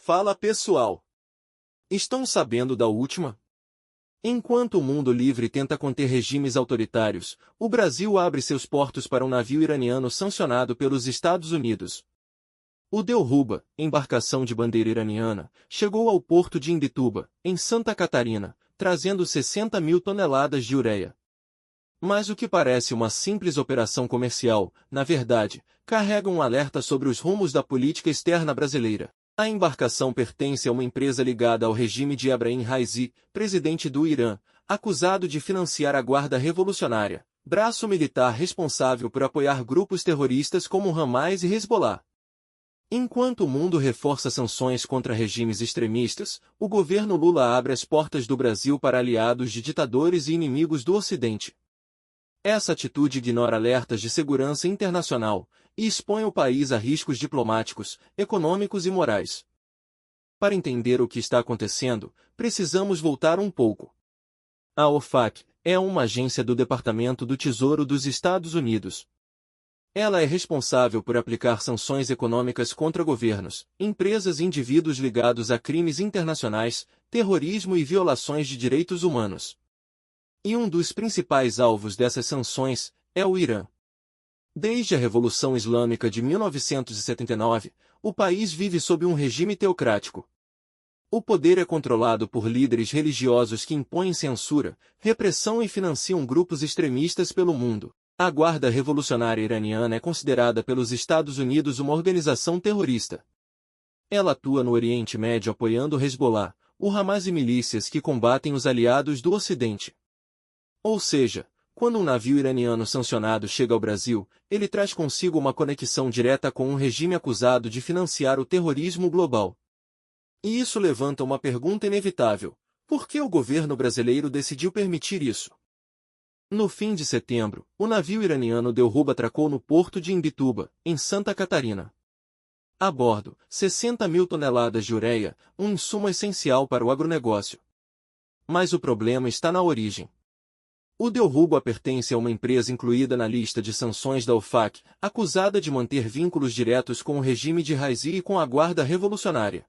Fala pessoal! Estão sabendo da última? Enquanto o mundo livre tenta conter regimes autoritários, o Brasil abre seus portos para um navio iraniano sancionado pelos Estados Unidos. O Delruba, embarcação de bandeira iraniana, chegou ao porto de Imbituba, em Santa Catarina, trazendo 60 mil toneladas de ureia. Mas o que parece uma simples operação comercial, na verdade, carrega um alerta sobre os rumos da política externa brasileira. A embarcação pertence a uma empresa ligada ao regime de Ebrahim Raisi, presidente do Irã, acusado de financiar a Guarda Revolucionária, braço militar responsável por apoiar grupos terroristas como Hamas e Hezbollah. Enquanto o mundo reforça sanções contra regimes extremistas, o governo Lula abre as portas do Brasil para aliados de ditadores e inimigos do Ocidente. Essa atitude ignora alertas de segurança internacional e expõe o país a riscos diplomáticos, econômicos e morais. Para entender o que está acontecendo, precisamos voltar um pouco. A OFAC é uma agência do Departamento do Tesouro dos Estados Unidos. Ela é responsável por aplicar sanções econômicas contra governos, empresas e indivíduos ligados a crimes internacionais, terrorismo e violações de direitos humanos. E um dos principais alvos dessas sanções é o Irã. Desde a Revolução Islâmica de 1979, o país vive sob um regime teocrático. O poder é controlado por líderes religiosos que impõem censura, repressão e financiam grupos extremistas pelo mundo. A Guarda Revolucionária Iraniana é considerada pelos Estados Unidos uma organização terrorista. Ela atua no Oriente Médio apoiando o Hezbollah, o Hamas e milícias que combatem os aliados do Ocidente. Ou seja, quando um navio iraniano sancionado chega ao Brasil, ele traz consigo uma conexão direta com um regime acusado de financiar o terrorismo global. E isso levanta uma pergunta inevitável: por que o governo brasileiro decidiu permitir isso? No fim de setembro, o navio iraniano Delruba atracou no porto de Imbituba, em Santa Catarina. A bordo, 60 mil toneladas de ureia, um insumo essencial para o agronegócio. Mas o problema está na origem. O Delruba pertence a uma empresa incluída na lista de sanções da OFAC, acusada de manter vínculos diretos com o regime de Raisi e com a Guarda Revolucionária.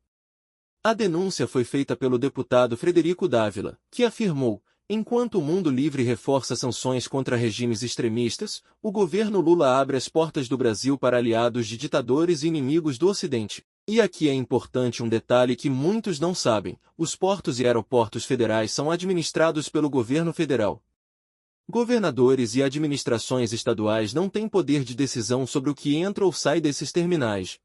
A denúncia foi feita pelo deputado Frederico Dávila, que afirmou: enquanto o mundo livre reforça sanções contra regimes extremistas, o governo Lula abre as portas do Brasil para aliados de ditadores e inimigos do Ocidente. E aqui é importante um detalhe que muitos não sabem: os portos e aeroportos federais são administrados pelo governo federal. Governadores e administrações estaduais não têm poder de decisão sobre o que entra ou sai desses terminais.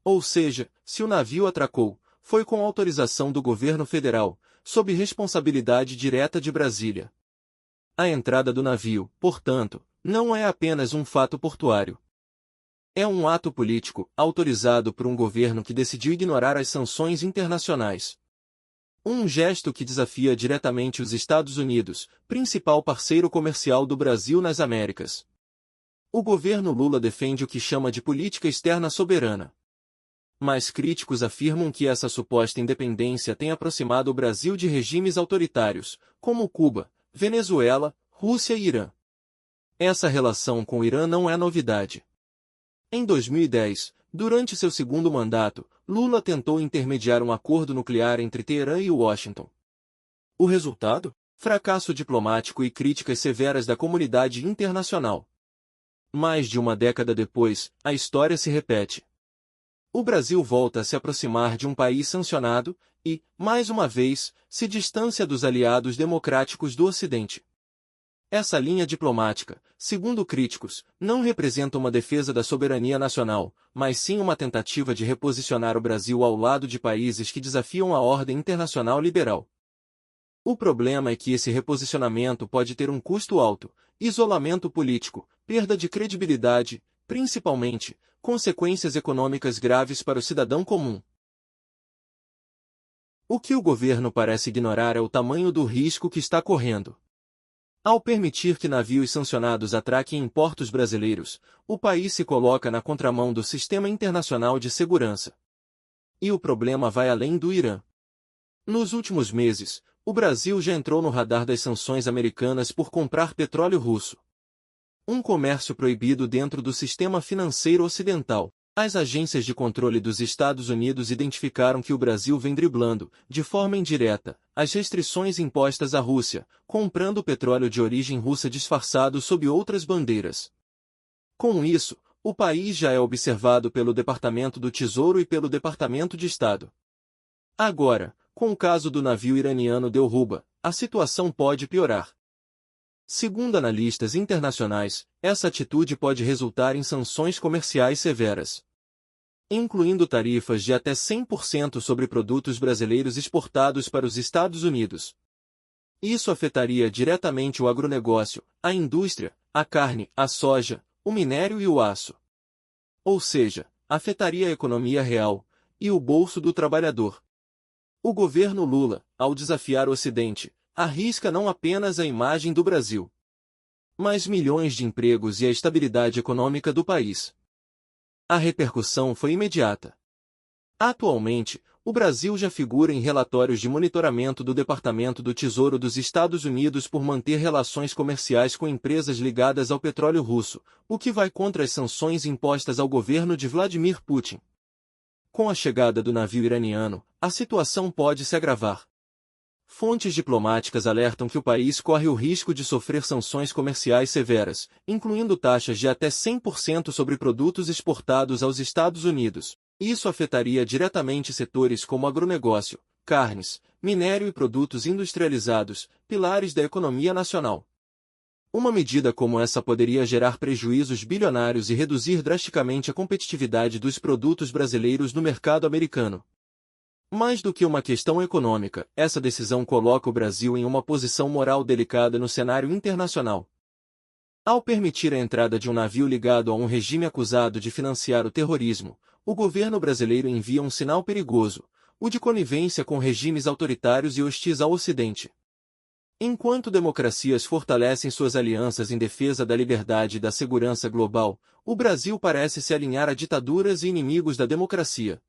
Ou seja, se o navio atracou, foi com autorização do governo federal, sob responsabilidade direta de Brasília. A entrada do navio, portanto, não é apenas um fato portuário. É um ato político, autorizado por um governo que decidiu ignorar as sanções internacionais. Um gesto que desafia diretamente os Estados Unidos, principal parceiro comercial do Brasil nas Américas. O governo Lula defende o que chama de política externa soberana. Mas críticos afirmam que essa suposta independência tem aproximado o Brasil de regimes autoritários, como Cuba, Venezuela, Rússia e Irã. Essa relação com o Irã não é novidade. Em 2010, durante seu segundo mandato, Lula tentou intermediar um acordo nuclear entre Teherã e Washington. O resultado? Fracasso diplomático e críticas severas da comunidade internacional. Mais de uma década depois, a história se repete. O Brasil volta a se aproximar de um país sancionado e, mais uma vez, se distancia dos aliados democráticos do Ocidente. Essa linha diplomática, segundo críticos, não representa uma defesa da soberania nacional, mas sim uma tentativa de reposicionar o Brasil ao lado de países que desafiam a ordem internacional liberal. O problema é que esse reposicionamento pode ter um custo alto: isolamento político, perda de credibilidade, principalmente, consequências econômicas graves para o cidadão comum. O que o governo parece ignorar é o tamanho do risco que está correndo. Ao permitir que navios sancionados atraquem em portos brasileiros, o país se coloca na contramão do sistema internacional de segurança. E o problema vai além do Irã. Nos últimos meses, o Brasil já entrou no radar das sanções americanas por comprar petróleo russo. Um comércio proibido dentro do sistema financeiro ocidental. As agências de controle dos Estados Unidos identificaram que o Brasil vem driblando, de forma indireta, as restrições impostas à Rússia, comprando petróleo de origem russa disfarçado sob outras bandeiras. Com isso, o país já é observado pelo Departamento do Tesouro e pelo Departamento de Estado. Agora, com o caso do navio iraniano Delruba, a situação pode piorar. Segundo analistas internacionais, essa atitude pode resultar em sanções comerciais severas, incluindo tarifas de até 100% sobre produtos brasileiros exportados para os Estados Unidos. Isso afetaria diretamente o agronegócio, a indústria, a carne, a soja, o minério e o aço. Ou seja, afetaria a economia real e o bolso do trabalhador. O governo Lula, ao desafiar o Ocidente, arrisca não apenas a imagem do Brasil, mas milhões de empregos e a estabilidade econômica do país. A repercussão foi imediata. Atualmente, o Brasil já figura em relatórios de monitoramento do Departamento do Tesouro dos Estados Unidos por manter relações comerciais com empresas ligadas ao petróleo russo, o que vai contra as sanções impostas ao governo de Vladimir Putin. Com a chegada do navio iraniano, a situação pode se agravar. Fontes diplomáticas alertam que o país corre o risco de sofrer sanções comerciais severas, incluindo taxas de até 100% sobre produtos exportados aos Estados Unidos. Isso afetaria diretamente setores como agronegócio, carnes, minério e produtos industrializados, pilares da economia nacional. Uma medida como essa poderia gerar prejuízos bilionários e reduzir drasticamente a competitividade dos produtos brasileiros no mercado americano. Mais do que uma questão econômica, essa decisão coloca o Brasil em uma posição moral delicada no cenário internacional. Ao permitir a entrada de um navio ligado a um regime acusado de financiar o terrorismo, o governo brasileiro envia um sinal perigoso, o de conivência com regimes autoritários e hostis ao Ocidente. Enquanto democracias fortalecem suas alianças em defesa da liberdade e da segurança global, o Brasil parece se alinhar a ditaduras e inimigos da democracia.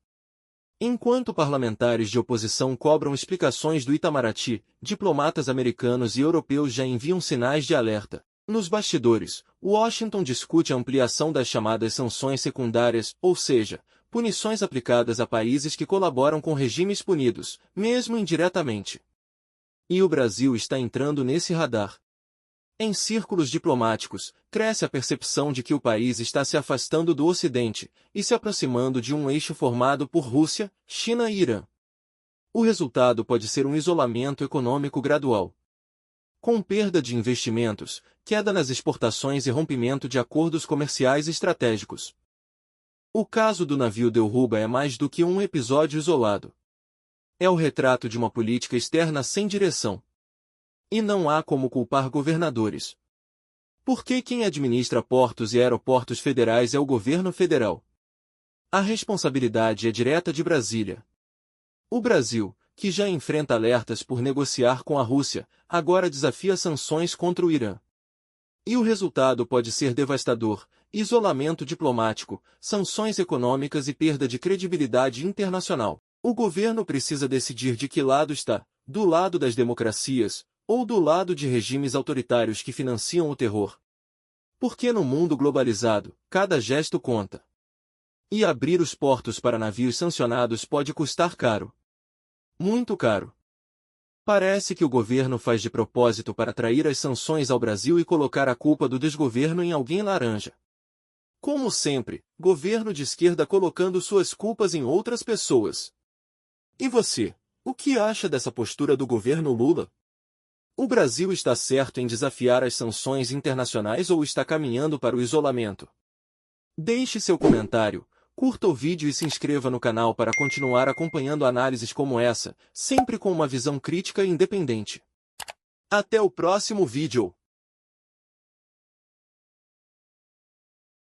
Enquanto parlamentares de oposição cobram explicações do Itamaraty, diplomatas americanos e europeus já enviam sinais de alerta. Nos bastidores, Washington discute a ampliação das chamadas sanções secundárias, ou seja, punições aplicadas a países que colaboram com regimes punidos, mesmo indiretamente. E o Brasil está entrando nesse radar. Em círculos diplomáticos, cresce a percepção de que o país está se afastando do Ocidente e se aproximando de um eixo formado por Rússia, China e Irã. O resultado pode ser um isolamento econômico gradual, com perda de investimentos, queda nas exportações e rompimento de acordos comerciais estratégicos. O caso do navio Delruba é mais do que um episódio isolado. É o retrato de uma política externa sem direção. E não há como culpar governadores. Porque quem administra portos e aeroportos federais é o governo federal. A responsabilidade é direta de Brasília. O Brasil, que já enfrenta alertas por negociar com a Rússia, agora desafia sanções contra o Irã. E o resultado pode ser devastador: isolamento diplomático, sanções econômicas e perda de credibilidade internacional. O governo precisa decidir de que lado está: do lado das democracias, ou do lado de regimes autoritários que financiam o terror. Porque no mundo globalizado, cada gesto conta. E abrir os portos para navios sancionados pode custar caro. Muito caro. Parece que o governo faz de propósito para atrair as sanções ao Brasil e colocar a culpa do desgoverno em alguém laranja. Como sempre, governo de esquerda colocando suas culpas em outras pessoas. E você, o que acha dessa postura do governo Lula? O Brasil está certo em desafiar as sanções internacionais ou está caminhando para o isolamento? Deixe seu comentário, curta o vídeo e se inscreva no canal para continuar acompanhando análises como essa, sempre com uma visão crítica e independente. Até o próximo vídeo!